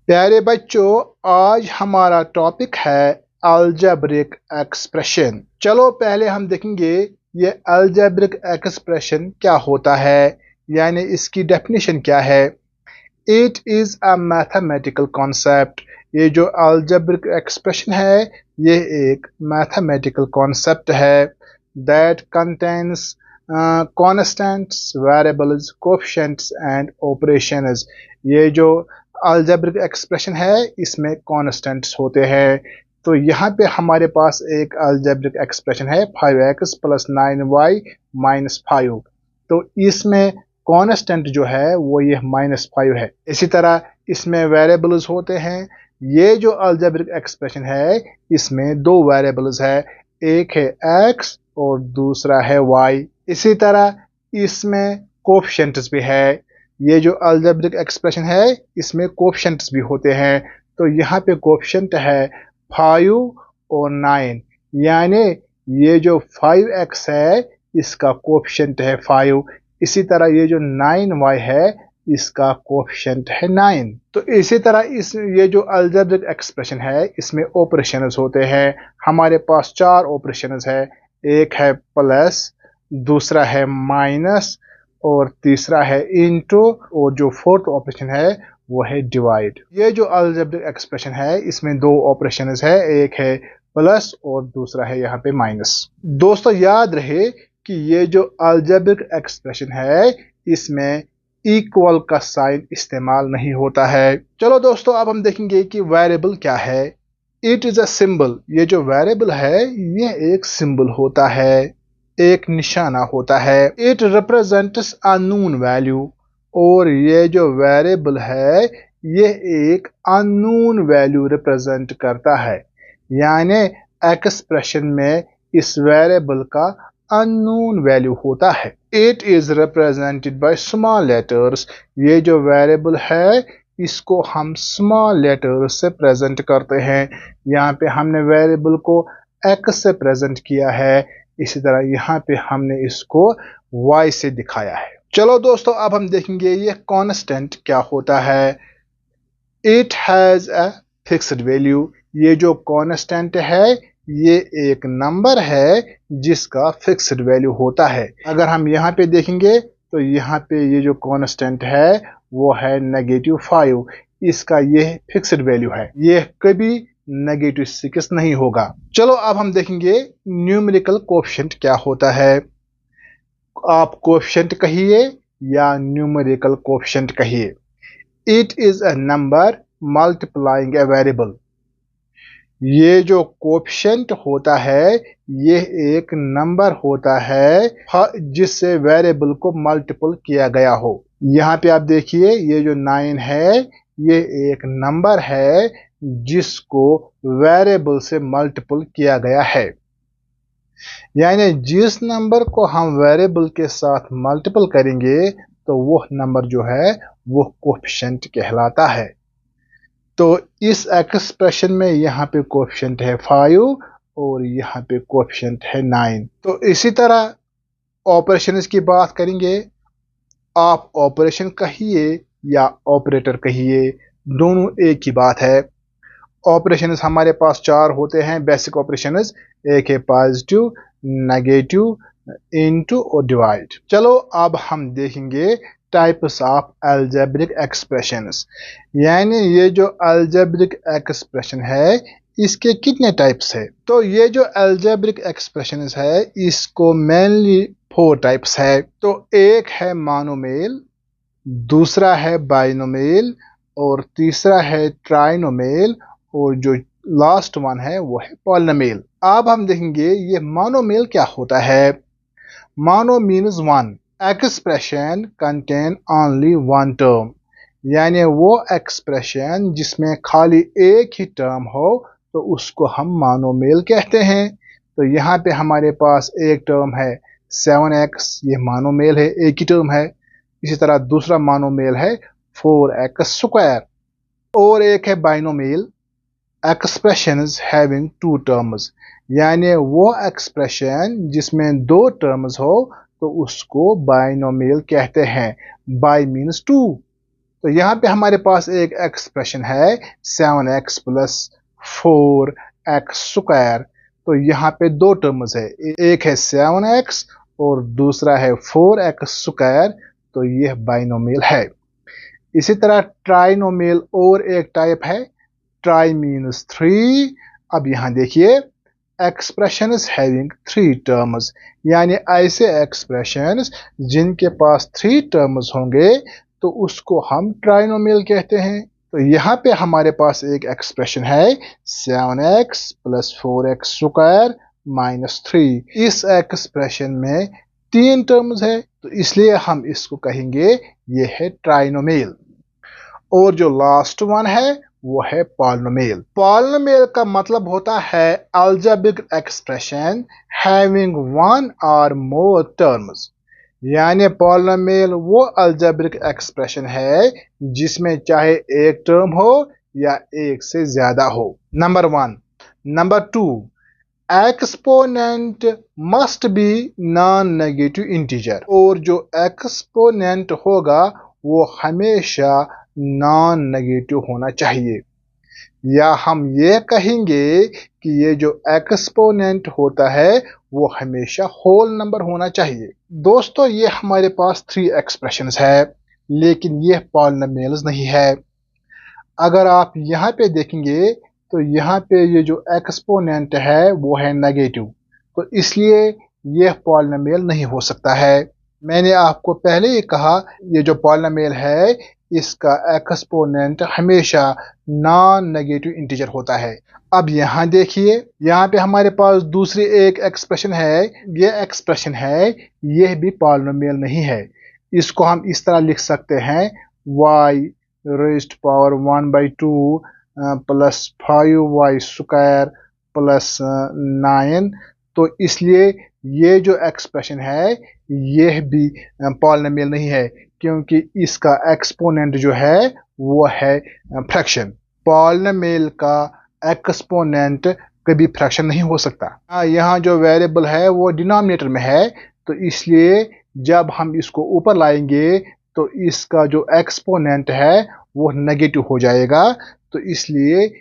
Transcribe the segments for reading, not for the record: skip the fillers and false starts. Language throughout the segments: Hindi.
प्यारे बच्चों, आज हमारा टॉपिक है अलजेब्रिक एक्सप्रेशन। चलो पहले हम देखेंगे ये अलजेब्रिक एक्सप्रेशन क्या होता है, यानी इसकी डेफिनेशन क्या है। It is a mathematical concept. ये जो अलजेब्रिक एक्सप्रेशन है ये एक मैथमेटिकल कॉन्सेप्ट है that contains constants, variables, coefficients and operations. ये जो अलजेब्रिक एक्सप्रेशन है इसमें कॉन्स्टेंट्स होते हैं। तो यहाँ पे हमारे पास एक अलजेब्रिक एक्सप्रेशन है 5x प्लस 9y माइनस 5। तो इसमें कांस्टेंट जो है वो ये -5 है। इसी तरह इसमें वेरिएबल्स होते हैं। ये जो अलजेब्रिक एक्सप्रेशन है इसमें दो वेरिएबल्स है, एक है x और दूसरा है y। इसी तरह इसमें कोएफिशिएंट्स भी है। ये जो अलजेब्रिक एक्सप्रेशन है इसमें कोएफिशिएंट्स भी होते हैं। तो यहाँ पे कोएफिशिएंट है 5 और 9, यानी ये जो 5x है इसका कोएफिशिएंट है 5। इसी तरह ये जो 9y है इसका कोएफिशिएंट है 9। तो इसी तरह ये जो अलजेब्रिक एक्सप्रेशन है इसमें ऑपरेशंस होते हैं। हमारे पास 4 ऑपरेशंस है, एक है प्लस, दूसरा है माइनस और तीसरा है इनटू, और जो फोर्थ ऑपरेशन है वो है डिवाइड। ये जो अलजेब्रिक एक्सप्रेशन है इसमें दो ऑपरेशंस है, एक है प्लस और दूसरा है यहाँ पे माइनस। दोस्तों याद रहे कि ये जो अलजेब्रिक एक्सप्रेशन है इसमें इक्वल का साइन इस्तेमाल नहीं होता है। चलो दोस्तों अब हम देखेंगे कि वेरिएबल क्या है। It is a symbol. ये जो वेरिएबल है ये एक सिंबल होता है, एक निशाना होता है। It represents a known value. और ये जो वेरिएबल है ये एक अननोन वैल्यू रिप्रेजेंट करता है, यानी एक्सप्रेशन में इस वेरिएबल का अननोन वैल्यू होता है। It is represented by small letters. ये जो वेरिएबल है इसको हम स्मॉल लेटर्स से प्रेजेंट करते हैं। यहाँ पे हमने वेरिएबल को x से प्रेजेंट किया है, इसी तरह यहाँ पे हमने इसको y से दिखाया है। चलो दोस्तों अब हम देखेंगे ये कांस्टेंट क्या होता है। It has a fixed value. ये जो कांस्टेंट है ये एक नंबर है जिसका फिक्स्ड वैल्यू होता है। अगर हम यहाँ पे देखेंगे तो यहाँ पे ये जो कांस्टेंट है वो है -5। इसका ये फिक्स्ड वैल्यू है, ये कभी -6 नहीं होगा। चलो अब हम देखेंगे न्यूमेरिकल कोएफिशिएंट क्या होता है। आप कोएफिशिएंट कहिए या न्यूमेरिकल कोएफिशिएंट कहिए। It is a number multiplying a variable. ये जो कोएफिशिएंट होता है ये एक नंबर होता है जिससे वेरिएबल को मल्टीपल किया गया हो। यहाँ पे आप देखिए ये जो 9 है ये एक नंबर है जिसको वेरिएबल से मल्टीपल किया गया है, यानी जिस नंबर को हम वेरिएबल के साथ मल्टीपल करेंगे तो वो नंबर जो है वो कोएफिशिएंट कहलाता है। तो इस एक्सप्रेशन में यहाँ पे कोएफिशिएंट है 5 और यहाँ पे कोएफिशिएंट है 9। तो इसी तरह ऑपरेशंस की बात करेंगे। आप ऑपरेशन कहिए या ऑपरेटर कहिए, दोनों एक ही बात है। ऑपरेशंस हमारे पास 4 होते हैं बेसिक ऑपरेशंस, एक है पॉजिटिव, नेगेटिव, इनटू और डिवाइड। चलो अब हम देखेंगे टाइप्स ऑफ अलजेब्रिक एक्सप्रेशंस, यानी ये जो अलजेब्रिक एक्सप्रेशन है इसके कितने टाइप्स है। तो ये जो अलजेब्रिक एक्सप्रेशंस है इसको मेनली 4 टाइप्स है। तो एक है मोनोमियल, दूसरा है बाइनोमियल और तीसरा है ट्राइनोमियल और जो लास्ट वन है वो है पॉलिनोमियल। अब हम देखेंगे ये मोनोमियल क्या होता है। Mono means one. Expression contain only one term, यानी वो एक्सप्रेशन जिसमें खाली एक ही टर्म हो तो उसको हम मोनोमियल कहते हैं। तो यहाँ पे हमारे पास एक टर्म है 7x, ये मोनोमियल है, एक ही टर्म है। इसी तरह दूसरा मोनोमियल है 4x²। और एक है बाइनोमियल, एक्सप्रेशंस हैविंग 2 टर्म्स, यानी वो एक्सप्रेशन जिसमें 2 टर्म्स हो तो उसको बाइनोमियल कहते हैं। By means 2। तो यहाँ पे हमारे पास एक एक्सप्रेशन है 7x प्लस 4x²। तो यहाँ पे दो टर्म्स है, एक है 7x और दूसरा है 4x²। तो यह बाइनोमियल है। इसी तरह ट्राइनोमियल और एक टाइप है, ट्राई मीन्स 3। अब यहाँ देखिए, एक्सप्रेशंस हैविंग 3 टर्म्स, यानी ऐसे एक्सप्रेशंस जिनके पास 3 टर्म्स होंगे तो उसको हम ट्राइनोमियल कहते हैं। तो यहाँ पे हमारे पास एक एक्सप्रेशन है 7x प्लस 4x² माइनस 3। इस एक्सप्रेशन में 3 टर्म्स है, तो इसलिए हम इसको कहेंगे ये है ट्राइनोमियल। और जो लास्ट वन है वो है पॉलिनोमियल। पॉलिनोमियल का मतलब होता है अलजेब्रिक एक्सप्रेशन हैविंग वन और मोर टर्म्स, यानी पॉलिनोमियल वो अलजेब्रिक एक्सप्रेशन है जिसमें चाहे एक टर्म हो या एक से ज्यादा हो। Number 1। Number 2, exponent must be non negative integer, और जो एक्सपोनेंट होगा वो हमेशा नॉन नेगेटिव होना चाहिए, या हम ये कहेंगे कि ये जो एक्सपोनेंट होता है वो हमेशा होल नंबर होना चाहिए। दोस्तों, ये हमारे पास 3 एक्सप्रेशंस है, लेकिन ये पॉलिनोमियल्स नहीं है। अगर आप यहाँ पे देखेंगे तो यहाँ पे ये जो एक्सपोनेंट है वो है नेगेटिव, तो इसलिए ये पॉलिनोमियल नहीं हो सकता है। मैंने आपको पहले ही कहा, ये जो पॉलिनोमियल है इसका एक्सपोनेंट हमेशा नॉन नेगेटिव इंटीजर होता है। अब यहाँ देखिए, यहाँ पे हमारे पास दूसरी एक एक्सप्रेशन है। ये एक्सप्रेशन है, यह भी पॉलिनोमियल नहीं है। इसको हम इस तरह लिख सकते हैं y raised power 1/2 plus 5y² plus 9। तो इसलिए ये जो एक्सप्रेशन है यह भी पॉलिनोमियल नहीं है, क्योंकि इसका एक्सपोनेंट जो है वो है फ्रैक्शन। पॉलिनोमियल का एक्सपोनेंट कभी फ्रैक्शन नहीं हो सकता। यहाँ जो वेरिएबल है वो डिनोमिनेटर में है, तो इसलिए जब हम इसको ऊपर लाएंगे तो इसका जो एक्सपोनेंट है वो नेगेटिव हो जाएगा, तो इसलिए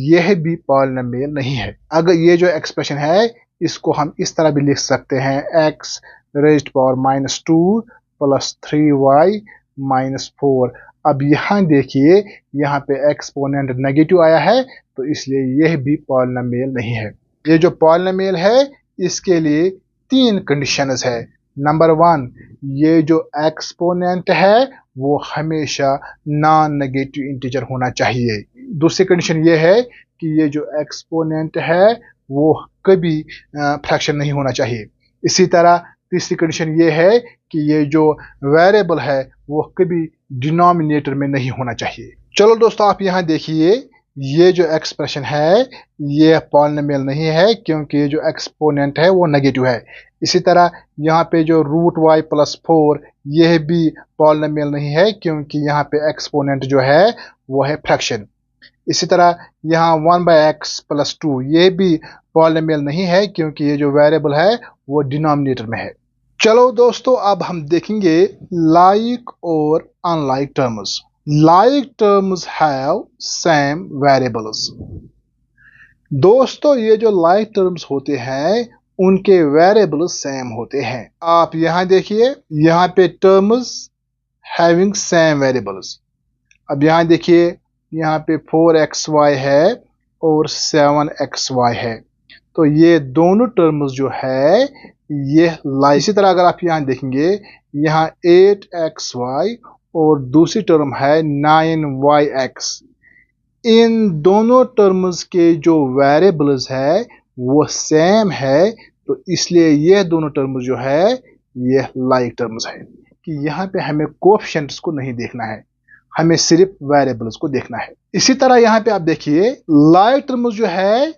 यह भी पॉलिनोमियल नहीं है। अगर ये जो एक्सप्रेशन है इसको हम इस तरह भी लिख सकते हैं x raised power -2 plus 3y minus 4। अब यहाँ देखिए, यहाँ पे एक्सपोनेंट नेगेटिव आया है, तो इसलिए यह भी पॉलिनोमियल नहीं है। ये जो पॉलिनोमियल है इसके लिए 3 कंडीशंस है। नंबर 1, ये जो एक्सपोनेंट है वो हमेशा नॉन नेगेटिव इंटीजर होना चाहिए। दूसरी कंडीशन ये है कि ये जो एक्सपोनेंट है वो कभी फ्रैक्शन नहीं होना चाहिए। इसी तरह तीसरी कंडीशन ये है कि ये जो वेरिएबल है वो कभी डिनोमिनेटर में नहीं होना चाहिए। चलो दोस्तों, आप यहाँ देखिए, ये जो एक्सप्रेशन है ये पॉलिनोमियल नहीं है, क्योंकि ये जो एक्सपोनेंट है वो नेगेटिव है। इसी तरह यहाँ पे जो √y+4 यह भी पॉलिनोमियल नहीं है, क्योंकि यहाँ पे एक्सपोनेंट जो है वो है फ्रैक्शन। इसी तरह यहाँ 1/x+2 ये भी पॉलिनोमियल नहीं है, क्योंकि ये जो वेरिएबल है वो डिनोमिनेटर में है। चलो दोस्तों, अब हम देखेंगे लाइक और unlike terms. Like terms have same variables. दोस्तों, ये जो लाइक टर्म्स होते हैं उनके वेरिएबल्स सेम होते हैं। आप यहाँ देखिए, यहाँ पे टर्म्स हैविंग सेम वेरिएबल्स। अब यहाँ देखिए, यहाँ पे 4xy है और 7xy है, तो ये दोनों टर्म्स जो है ये लाइक। इसी तरह अगर आप यहाँ देखेंगे, यहाँ 8xy और दूसरी टर्म है 9yx। इन दोनों टर्म्स के जो वेरिएबल्स है वो सेम है, तो इसलिए ये दोनों टर्म्स जो है ये लाइक टर्म्स है। कि यहाँ पे हमें कोएफिशिएंट्स को नहीं देखना है, हमें सिर्फ वेरिएबल्स को देखना है। इसी तरह यहाँ पे आप देखिए, लाइक टर्म्स जो है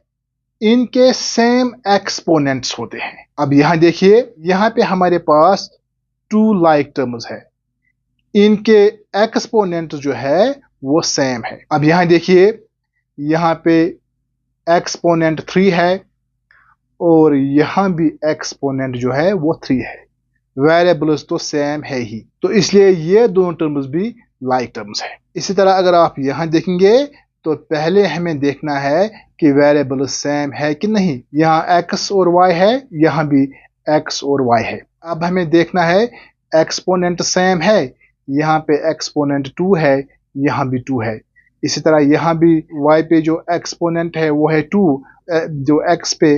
इनके सेम एक्सपोनेंट्स होते हैं। अब यहाँ देखिए, यहाँ पे हमारे पास 2 लाइक टर्म्स है, इनके एक्सपोनेंट जो है वो सेम है। अब यहाँ देखिए, यहाँ पे एक्सपोनेंट 3 है और यहाँ भी एक्सपोनेंट जो है वो 3 है। वेरिएबल्स तो सेम है ही, तो इसलिए ये दोनों टर्म्स भी लाइक टर्म्स है। इसी तरह अगर आप यहाँ देखेंगे तो पहले हमें देखना है कि वेरिएबल सेम है कि नहीं। यहाँ x और y है, यहाँ भी x और y है। अब हमें देखना है एक्सपोनेंट सेम है, यहाँ पे एक्सपोनेंट 2 है, यहाँ भी 2 है। इसी तरह यहाँ भी y पे जो एक्सपोनेंट है वो है 2, जो x पे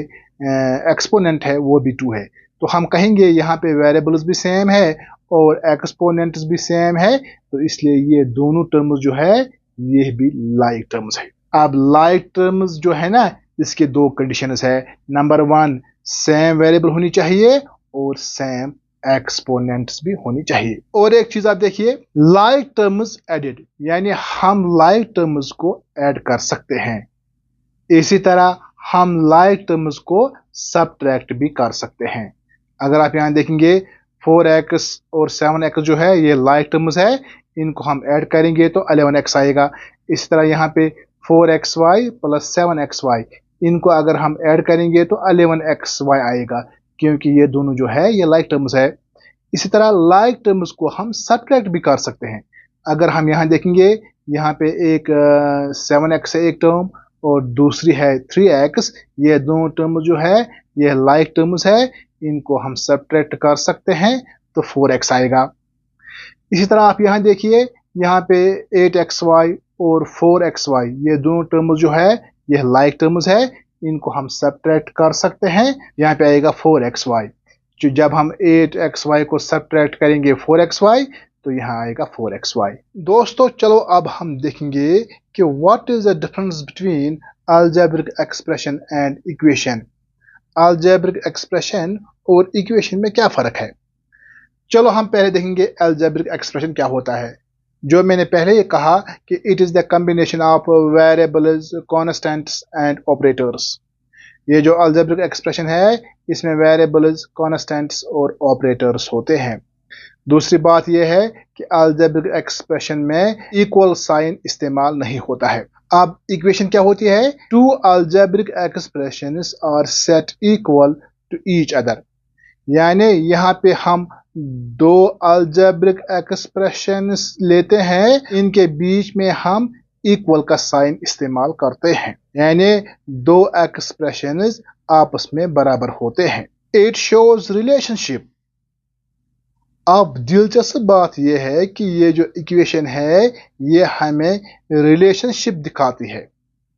एक्सपोनेंट है वो भी 2 है। तो हम कहेंगे यहाँ पे वेरिएबल्स भी सेम है और एक्सपोनेंट्स भी सेम है, तो इसलिए ये दोनों टर्म्स जो है ये भी लाइक टर्म्स है। अब लाइक टर्म्स जो है ना, इसके दो कंडीशंस है। नंबर 1, सेम वेरिएबल होनी चाहिए और सेम एक्सपोनेंट्स भी होनी चाहिए। और एक चीज आप देखिए, लाइक टर्म्स एडेड, यानी हम लाइक टर्म्स को ऐड कर सकते हैं। इसी तरह हम लाइक टर्म्स को सबट्रैक्ट भी कर सकते हैं। अगर आप यहाँ देखेंगे 4x और 7x जो है ये लाइक टर्म्स है, इनको हम ऐड करेंगे तो 11x आएगा। इसी तरह यहाँ पे 4xy प्लस 7xy, इनको अगर हम ऐड करेंगे तो 11xy आएगा, क्योंकि ये दोनों जो है ये लाइक टर्म्स है। इसी तरह लाइक टर्म्स को हम सबट्रैक्ट भी कर सकते हैं। अगर हम यहाँ देखेंगे, यहाँ पे एक 7x है एक टर्म और दूसरी है 3x, ये दोनों टर्म जो है ये लाइक टर्म्स है, इनको हम सबट्रैक्ट कर सकते हैं तो 4x आएगा। इसी तरह आप यहाँ देखिए, यहाँ पे 8xy और 4xy, ये दोनों टर्म्स जो है ये लाइक टर्म्स है, इनको हम सबट्रैक्ट कर सकते हैं, यहाँ पे आएगा 4xy। जब हम 8xy को सबट्रैक्ट करेंगे 4xy तो यहाँ आएगा 4xy। दोस्तों चलो अब हम देखेंगे कि what is the difference between algebraic expression and equation. Algebraic expression और इक्वेशन में क्या फर्क है। चलो हम पहले देखेंगे अलजेब्रिक एक्सप्रेशन क्या होता है। जो मैंने पहले ये कहा कि it is the combination of variables, constants and operators. ये जो अलजेब्रिक एक्सप्रेशन है इसमें वेरिएबल्स, कांस्टेंट्स और ऑपरेटर्स होते हैं। दूसरी बात यह है कि अलजेब्रिक एक्सप्रेशन में इक्वल साइन इस्तेमाल नहीं होता है। अब इक्वेशन क्या होती है, two algebraic expressions are set equal to each other, यानी यहाँ पे हम दो अलजेब्रिक एक्सप्रेशंस लेते हैं, इनके बीच में हम इक्वल का साइन इस्तेमाल करते हैं, यानी दो एक्सप्रेशंस आपस में बराबर होते हैं। It shows relationship. अब दिलचस्प बात यह है कि ये जो इक्वेशन है ये हमें रिलेशनशिप दिखाती है,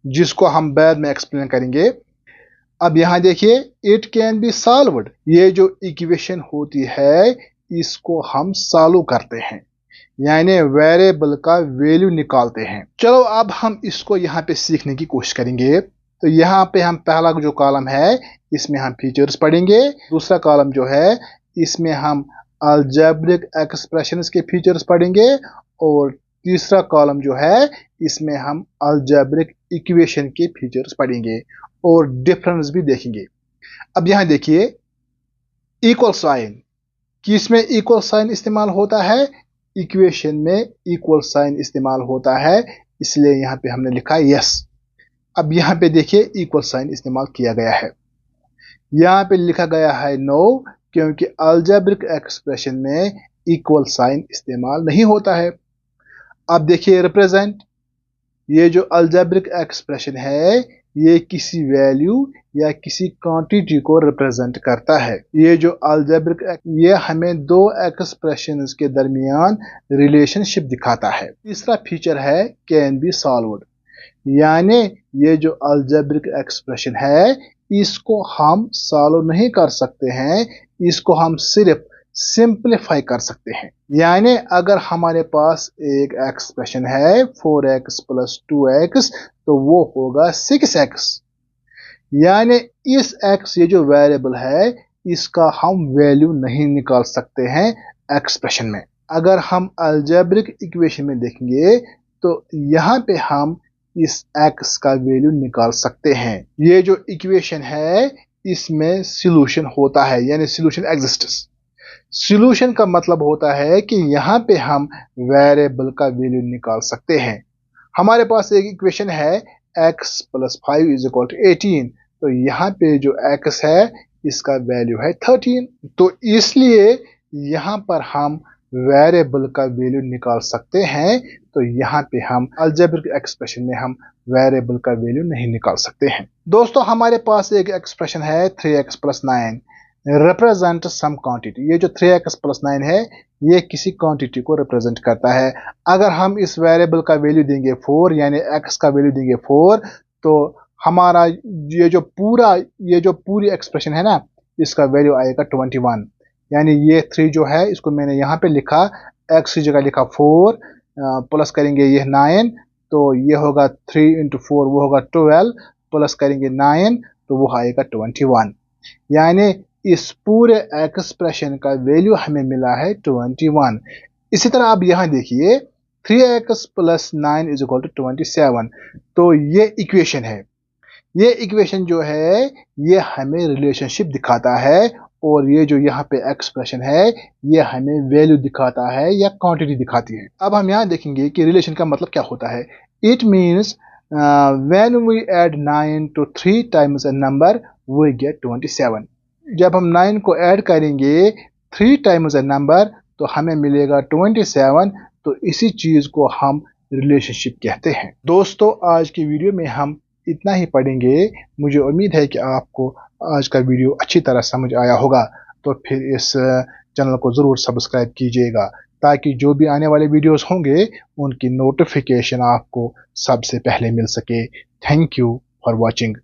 जिसको हम बाद में एक्सप्लेन करेंगे। अब यहाँ देखिए, इट कैन बी सॉल्व्ड, ये जो इक्वेशन होती है इसको हम सॉल्व करते हैं, यानी वेरिएबल का वैल्यू निकालते हैं। चलो अब हम इसको यहाँ पे सीखने की कोशिश करेंगे। तो यहाँ पे हम पहला जो कॉलम है इसमें हम फीचर्स पढ़ेंगे, दूसरा कॉलम जो है इसमें हम अलजेब्रिक एक्सप्रेशंस के फीचर्स पढ़ेंगे और तीसरा कॉलम जो है इसमें हम अलजेब्रिक इक्वेशन के फीचर्स पढ़ेंगे और डिफरेंस भी देखेंगे। अब यहाँ देखिए, इक्वल साइन, किसमें इक्वल साइन इस्तेमाल होता है, इक्वेशन में इक्वल साइन इस्तेमाल होता है, इसलिए यहाँ पे हमने लिखा यस। अब यहाँ पे देखिए इक्वल साइन इस्तेमाल किया गया है, यहाँ पे लिखा गया है नो, क्योंकि अलजेब्रिक एक्सप्रेशन में इक्वल साइन इस्तेमाल नहीं होता है। अब देखिए रिप्रेजेंट, ये जो अलजेब्रिक एक्सप्रेशन है ये किसी वैल्यू या किसी क्वांटिटी को रिप्रेजेंट करता है। ये जो अलजेब्रिक, ये हमें दो एक्सप्रेशंस के दरमियान रिलेशनशिप दिखाता है। तीसरा फीचर है कैन बी सॉल्व्ड, यानी ये जो अलजेब्रिक एक्सप्रेशन है इसको हम सॉल्व नहीं कर सकते हैं, इसको हम सिर्फ सिंप्लीफाई कर सकते हैं। यानी अगर हमारे पास एक एक्सप्रेशन है 4x प्लस 2x तो वो होगा 6x, यानी इस x ये जो वेरिएबल है इसका हम वैल्यू नहीं निकाल सकते हैं एक्सप्रेशन में। अगर हम अलजेब्रिक इक्वेशन में देखेंगे तो यहाँ पे हम इस x का वैल्यू निकाल सकते हैं। ये जो इक्वेशन है इसमें सॉल्यूशन होता है, यानी सॉल्यूशन एग्जिस्ट्स। सॉल्यूशन का मतलब होता है कि यहाँ पे हम वेरिएबल का वैल्यू निकाल सकते हैं। हमारे पास एक इक्वेशन है x plus 5 is equal to 18, तो यहाँ पे जो x है इसका वैल्यू है 13, तो इसलिए यहाँ पर हम वेरिएबल का वैल्यू निकाल सकते हैं, तो यहाँ पे हम अलजेब्रिक एक्सप्रेशन में हम वेरिएबल का वैल्यू नहीं निकाल सकते हैं। दोस्तों हमारे पास एक एक्सप्रेशन है 3x plus 9 represent some quantity. ये जो 3x प्लस 9 है ये किसी क्वांटिटी को रिप्रेजेंट करता है। अगर हम इस वेरिएबल का वैल्यू देंगे 4 यानी x का वैल्यू देंगे 4, तो हमारा ये जो पूरी एक्सप्रेशन है ना, इसका वैल्यू आएगा 21। यानी ये 3 जो है इसको मैंने यहाँ पे लिखा, x की जगह लिखा 4, प्लस करेंगे ये 9, तो ये होगा 3 इंटू 4 वो होगा 12, प्लस करेंगे 9 तो वो आएगा 21। यानी इस पूरे एक्सप्रेशन का वैल्यू हमें मिला है 21। इसी तरह आप यहाँ देखिए 3x plus 9 is equal to 27, तो ये इक्वेशन है। ये इक्वेशन जो है ये हमें रिलेशनशिप दिखाता है, और ये जो यहाँ पे एक्सप्रेशन है ये हमें वैल्यू दिखाता है या क्वांटिटी दिखाती है। अब हम यहाँ देखेंगे कि रिलेशन का मतलब क्या होता है। It means when we add 9 to 3 times a number we get 27। जब हम 9 को ऐड करेंगे 3 टाइम्स अ नंबर तो हमें मिलेगा 27। तो इसी चीज को हम रिलेशनशिप कहते हैं। दोस्तों आज की वीडियो में हम इतना ही पढ़ेंगे। मुझे उम्मीद है कि आपको आज का वीडियो अच्छी तरह समझ आया होगा। तो फिर इस चैनल को ज़रूर सब्सक्राइब कीजिएगा, ताकि जो भी आने वाले वीडियोस होंगे उनकी नोटिफिकेशन आपको सबसे पहले मिल सके। Thank you for watching.